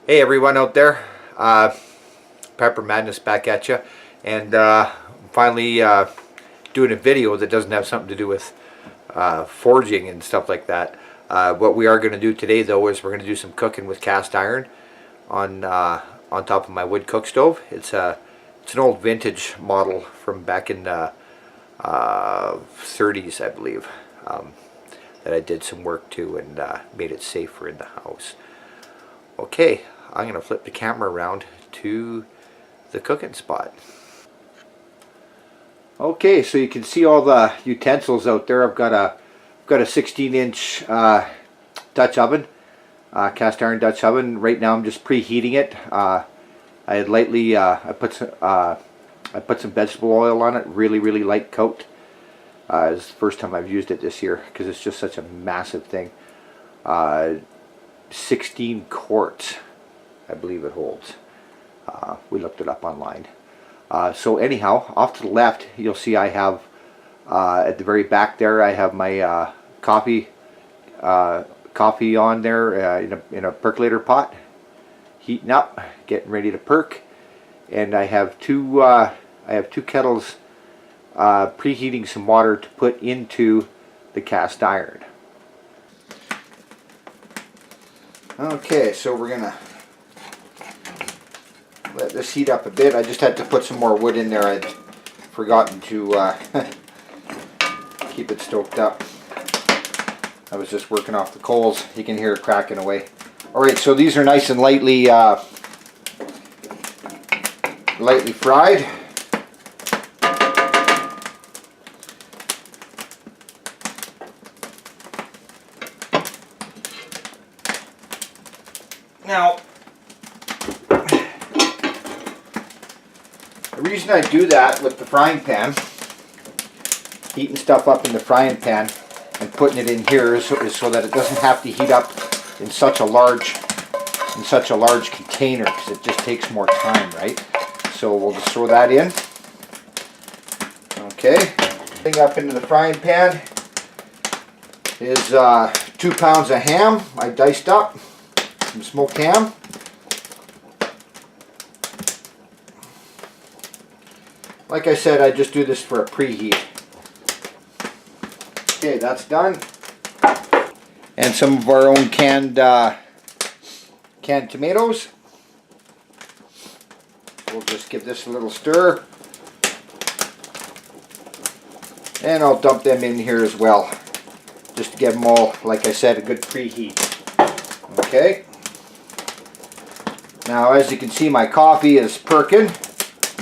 Hey everyone out there, Pepper Madness back at you, and finally doing a video that doesn't have something to do with forging and stuff like that. What we are going to do today though is we're going to do some cooking with cast iron on top of my wood cook stove. It's an old vintage model from back in the 30s, I believe, that I did some work to and made it safer in the house. Okay, I'm going to flip the camera around to the cooking spot. Okay, so you can see all the utensils out there. I've got a 16-inch Dutch oven, cast iron Dutch oven. Right now I'm just preheating it. I had lightly I put some vegetable oil on it. Really light coat. It's the first time I've used it this year because it's just such a massive thing. 16 quarts, I believe it holds. We looked it up online. So anyhow, off to the left, you'll see I have at the very back there, I have my coffee on there in a percolator pot, heating up, getting ready to perk. And I have two kettles preheating some water to put into the cast iron. Okay, so we're gonna let this heat up a bit. I just had to put some more wood in there. I'd forgotten to keep it stoked up. I was just working off the coals. You can hear it cracking away. Alright, so these are nice and lightly fried. Now, the reason I do that with the frying pan, heating stuff up in the frying pan and putting it in here is so that it doesn't have to heat up in such a large container, because it just takes more time, right? So we'll just throw that in. Okay, thing up into the frying pan is 2 pounds of ham I diced up. Some smoked ham. Like I said, I just do this for a preheat. Okay, that's done. And some of our own canned tomatoes. We'll just give this a little stir. And I'll dump them in here as well, just to give them all, like I said, a good preheat. Okay. Now, as you can see, my coffee is perking.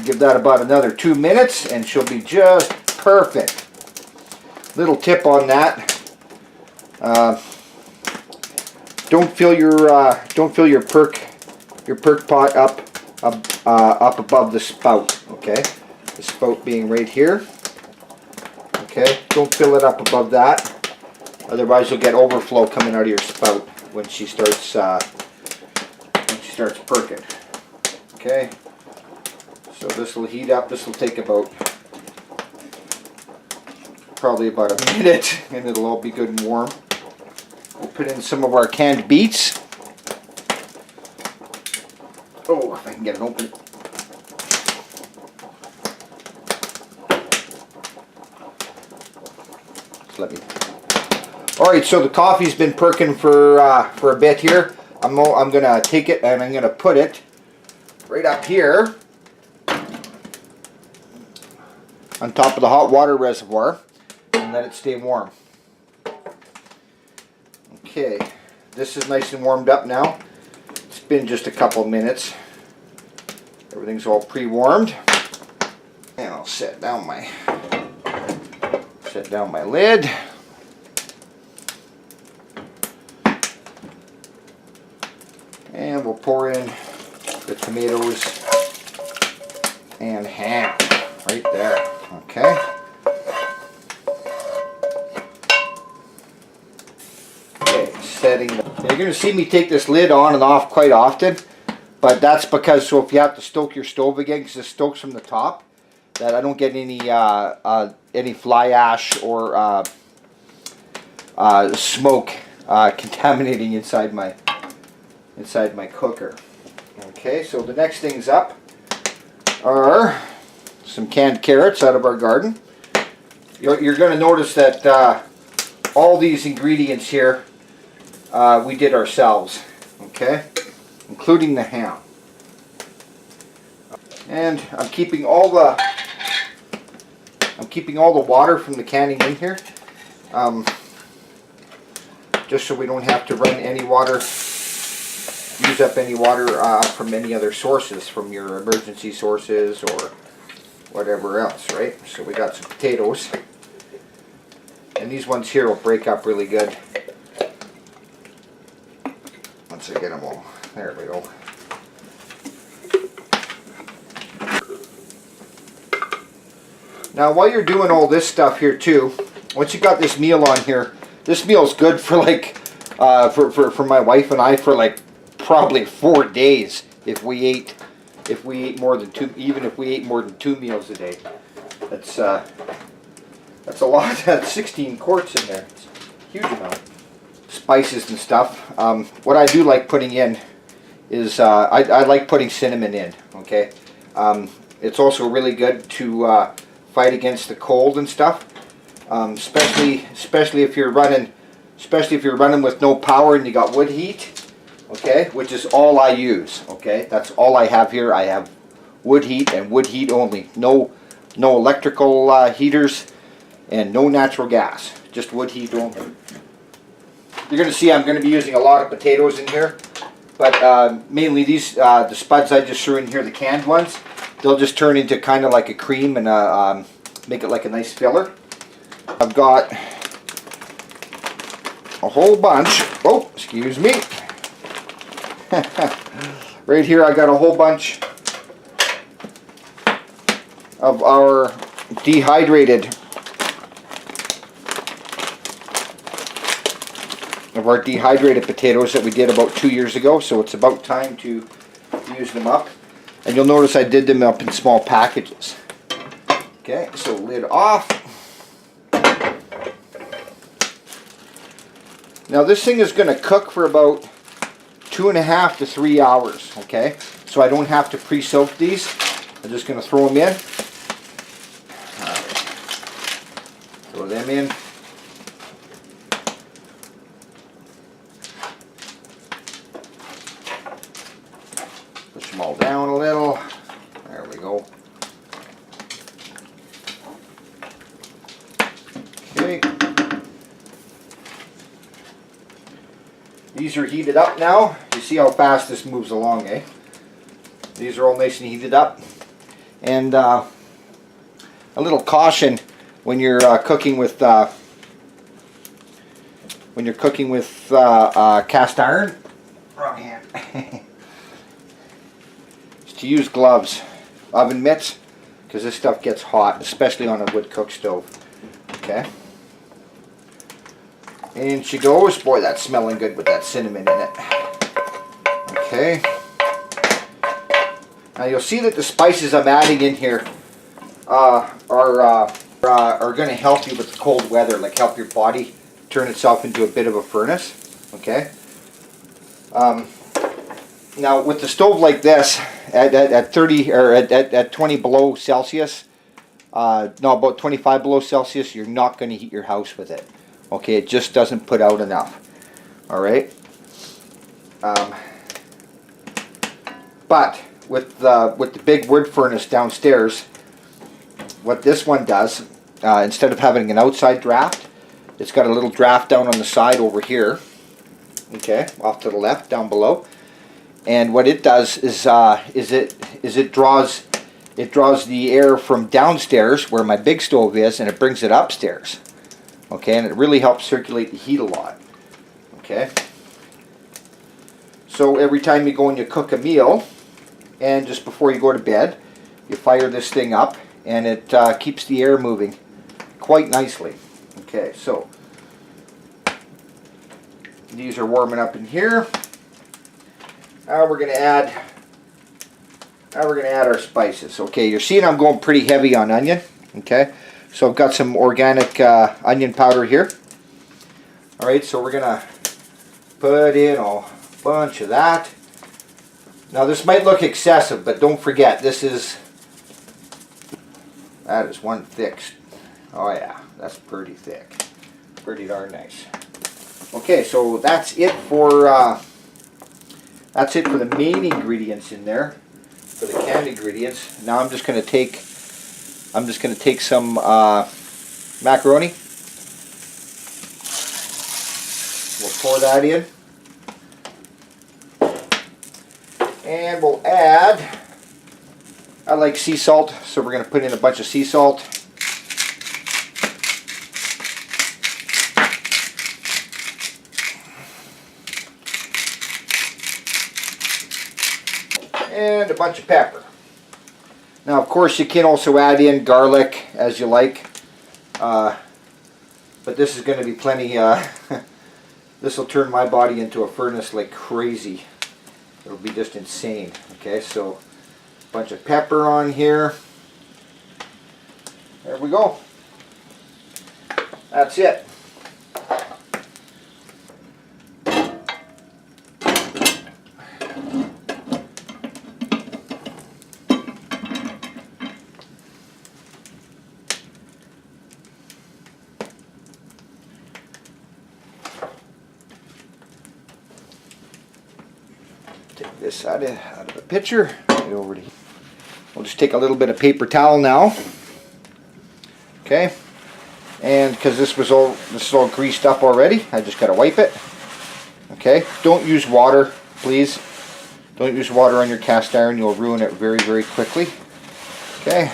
Give that about another 2 minutes and she'll be just perfect. Little tip on that. Don't fill your perk pot up above the spout, okay? The spout being right here. Okay? Don't fill it up above that. Otherwise you'll get overflow coming out of your spout when she starts perking. Okay, so this will heat up. This will take probably about a minute, and it'll all be good and warm. We'll put in some of our canned beets. Oh, if I can get it open. Just let me. All right, so the coffee's been perking for a bit here. I'm going to take it and I'm going to put it right up here on top of the hot water reservoir and let it stay warm. Okay, this is nice and warmed up now. It's been just a couple minutes. Everything's all pre-warmed. And I'll set down my lid. And we'll pour in the tomatoes and ham right there. Okay. Okay, setting. You're going to see me take this lid on and off quite often, but that's because, so if you have to stoke your stove again, because it stokes from the top, that I don't get any fly ash or smoke contaminating inside my cooker. Okay, so the next things up are some canned carrots out of our garden. You're going to notice that all these ingredients here we did ourselves, okay, including the ham. And I'm keeping all the water from the canning in here, just so we don't have to run any water, use up any water from any other sources, from your emergency sources or whatever else, right? So we got some potatoes, and these ones here will break up really good once I get them all. There we go. Now while you're doing all this stuff here too, once you got this meal on here, this meal's good for like for my wife and I for like probably 4 days if we ate more than two, even if we ate more than 2 meals a day. That's a lot. That's 16 quarts in there. It's a huge amount. Spices and stuff. What I do like putting in is I like putting cinnamon in. Okay, it's also really good to fight against the cold and stuff, especially if you're running with no power and you got wood heat, okay, which is all I use. Okay, that's all I have here. I have wood heat and wood heat only. No electrical heaters and no natural gas. Just wood heat only. You're going to see I'm going to be using a lot of potatoes in here, but mainly these the spuds I just threw in here, the canned ones. They'll just turn into kind of like a cream and make it like a nice filler. I've got a whole bunch. Oh, excuse me. Right here I got a whole bunch of our dehydrated potatoes that we did about 2 years ago. So it's about time to use them up. And you'll notice I did them up in small packages. Okay, so lid off. Now this thing is going to cook for about 2.5 to 3 hours. Okay, so I don't have to pre-soak these. I'm just going to throw them in. Throw them in. Push them all down a little. There we go. Okay. These are heated up now. You see how fast this moves along, eh? These are all nice and heated up. And a little caution when you're cooking with cast iron. Wrong hand. To use gloves, oven mitts, because this stuff gets hot, especially on a wood cook stove. Okay. In she goes. Boy, that's smelling good with that cinnamon in it. Okay. Now you'll see that the spices I'm adding in here are going to help you with the cold weather, like help your body turn itself into a bit of a furnace. Okay. Now with the stove like this, at 30 or at 20 below Celsius, no, about 25 below Celsius, you're not going to heat your house with it. Okay, it just doesn't put out enough. All right. But with the big wood furnace downstairs, what this one does, instead of having an outside draft, it's got a little draft down on the side over here. Okay, off to the left, down below. And what it does is it draws the air from downstairs where my big stove is, and it brings it upstairs. Okay, and it really helps circulate the heat a lot. Okay. So every time you go and you cook a meal, and just before you go to bed, you fire this thing up, and it keeps the air moving quite nicely. Okay, so these are warming up in here. Now we're going to add our spices. Okay, you're seeing I'm going pretty heavy on onion. Okay, so I've got some organic onion powder here. All right, so we're going to put in a bunch of that. Now this might look excessive, but don't forget, that is one thick. Oh yeah, that's pretty thick. Pretty darn nice. Okay, so that's it for the main ingredients in there, for the canned ingredients. Now I'm just going to take some macaroni. We'll pour that in, and we'll add. I like sea salt, so we're going to put in a bunch of sea salt. And a bunch of pepper. Now, of course, you can also add in garlic as you like, but this is going to be plenty. This will turn my body into a furnace like crazy. It'll be just insane. Okay, so a bunch of pepper on here. There we go. That's it. Take this out of the pitcher. Get over to. We'll just take a little bit of paper towel now. Okay, and because this is all greased up already, I just gotta wipe it. Okay, don't use water, please. Don't use water on your cast iron; you'll ruin it very, very quickly. Okay,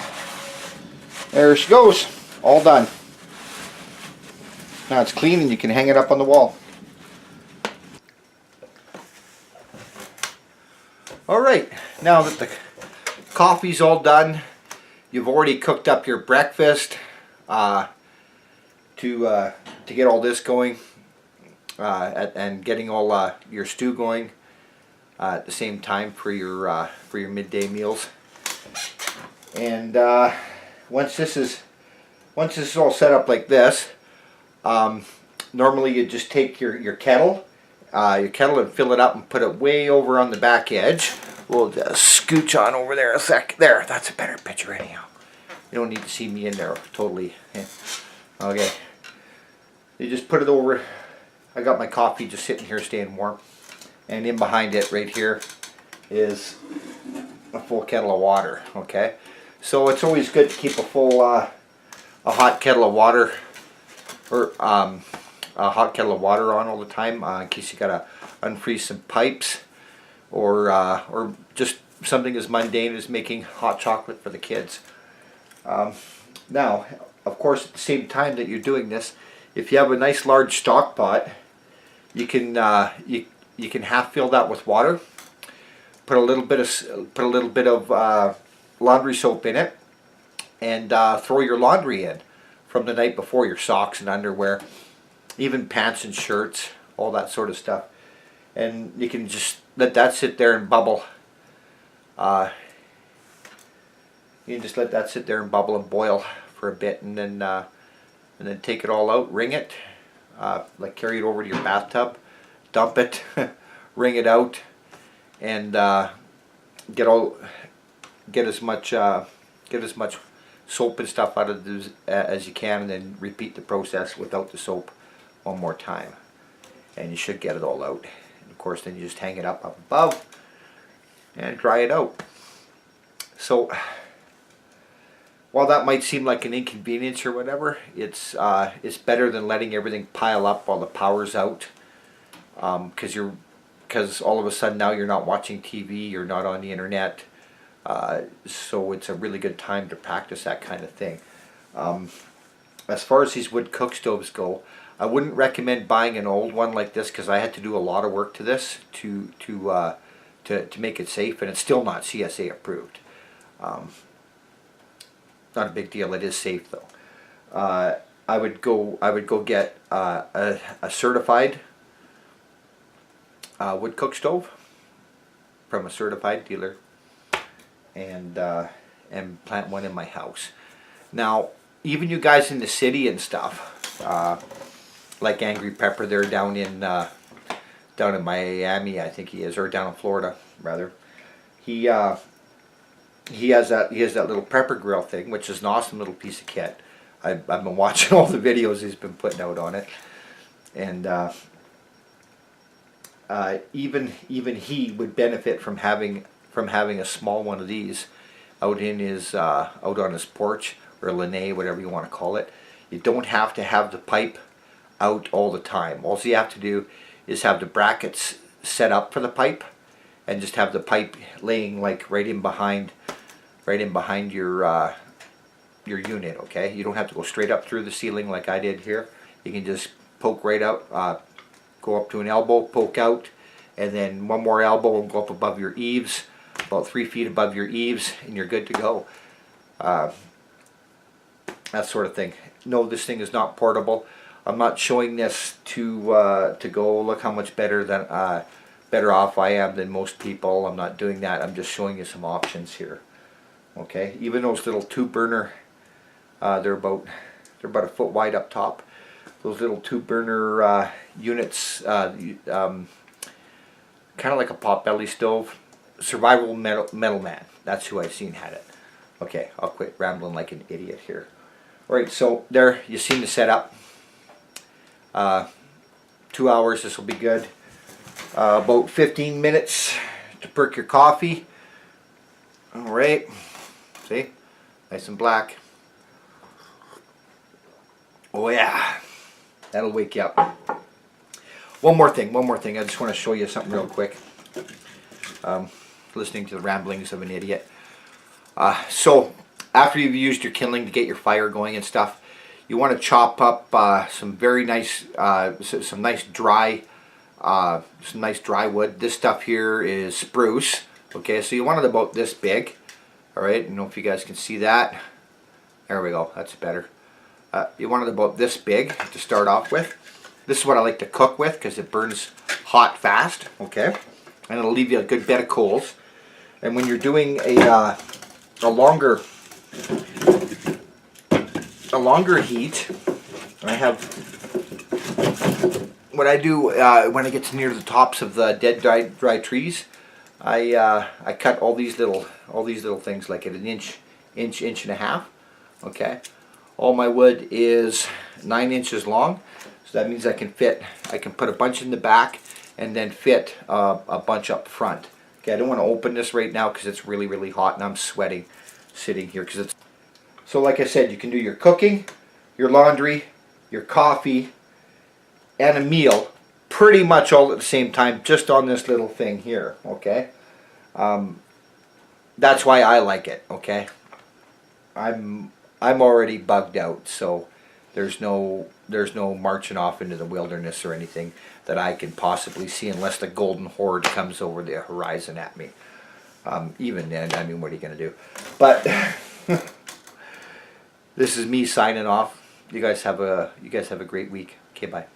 there she goes, all done. Now it's clean, and you can hang it up on the wall. All right, now that the coffee's all done, you've already cooked up your breakfast to get all this going and getting all your stew going at the same time for your midday meals. And once this is all set up like this, normally you just take your kettle and fill it up and put it way over on the back edge. We'll just scooch on over there a sec. There, that's a better picture anyhow. You don't need to see me in there totally. Yeah. Okay. You just put it over. I got my coffee just sitting here staying warm. And in behind it right here is a full kettle of water. Okay. So it's always good to keep a full, a hot kettle of water, or a hot kettle of water on all the time in case you gotta unfreeze some pipes, or just something as mundane as making hot chocolate for the kids. Now, of course, at the same time that you're doing this, if you have a nice large stock pot, you can half fill that with water. Put a little bit of laundry soap in it, and throw your laundry in from the night before, your socks and underwear, even pants and shirts, all that sort of stuff. And you can just let that sit there and bubble. You can just let that sit there and bubble and boil for a bit, and then take it all out, wring it, like carry it over to your bathtub, dump it, wring it out, and get as much soap and stuff out of this as you can, and then repeat the process without the soap one more time, and you should get it all out. And of course, then you just hang it up above and dry it out. So while that might seem like an inconvenience or whatever, it's better than letting everything pile up while the power's out, because all of a sudden now you're not watching TV, you're not on the internet, so it's a really good time to practice that kind of thing. As far as these wood cook stoves go, I wouldn't recommend buying an old one like this, because I had to do a lot of work to this to make it safe, and it's still not CSA approved. Not a big deal. It is safe though. I would go get a certified wood cook stove from a certified dealer, and plant one in my house. Now, even you guys in the city and stuff, like Angry Pepper, they're down in Miami, I think he is, or down in Florida rather. he has that little pepper grill thing, which is an awesome little piece of kit. I've been watching all the videos he's been putting out on it, and even he would benefit from having a small one of these out in his out on his porch, or lanai, whatever you want to call it. You don't have to have the pipe out all the time. All you have to do is have the brackets set up for the pipe, and just have the pipe laying like right in behind your unit. Okay, you don't have to go straight up through the ceiling like I did here. You can just poke right out, go up to an elbow, poke out, and then one more elbow and go up above your eaves, about 3 feet above your eaves, and you're good to go. That sort of thing. No, this thing is not portable. I'm not showing this to go look how much better off I am than most people. I'm not doing that. I'm just showing you some options here. Okay, even those little 2-burner, they're about a foot wide up top. Those little 2-burner units, kind of like a potbelly stove. Survival Metal Man. That's who I've seen had it. Okay, I'll quit rambling like an idiot here. Alright, so there, you've seen the setup. 2 hours, this will be good. About 15 minutes to perk your coffee. Alright, see? Nice and black. Oh yeah, that'll wake you up. One more thing, I just want to show you something real quick. Listening to the ramblings of an idiot. So after you've used your kindling to get your fire going and stuff, you want to chop up some very nice, some nice dry wood. This stuff here is spruce. Okay, so you want it about this big. All right, I don't know if you guys can see that. There we go. That's better. You want it about this big to start off with. This is what I like to cook with because it burns hot fast. Okay, and it'll leave you a good bed of coals. And when you're doing a longer heat, I have what I do when I get near the tops of the dead dry trees. I cut all these little things like at an inch and a half. Okay, all my wood is 9 inches long, so that means I can put a bunch in the back and then fit a bunch up front. Okay, I don't want to open this right now because it's really hot and I'm sweating sitting here because it's. So like I said, you can do your cooking, your laundry, your coffee, and a meal pretty much all at the same time, just on this little thing here. Okay, that's why I like it. Okay, I'm already bugged out, so there's no marching off into the wilderness or anything that I can possibly see unless the golden horde comes over the horizon at me. Even then, I mean, what are you going to do? But this is me signing off. You guys have a great week. Okay, bye.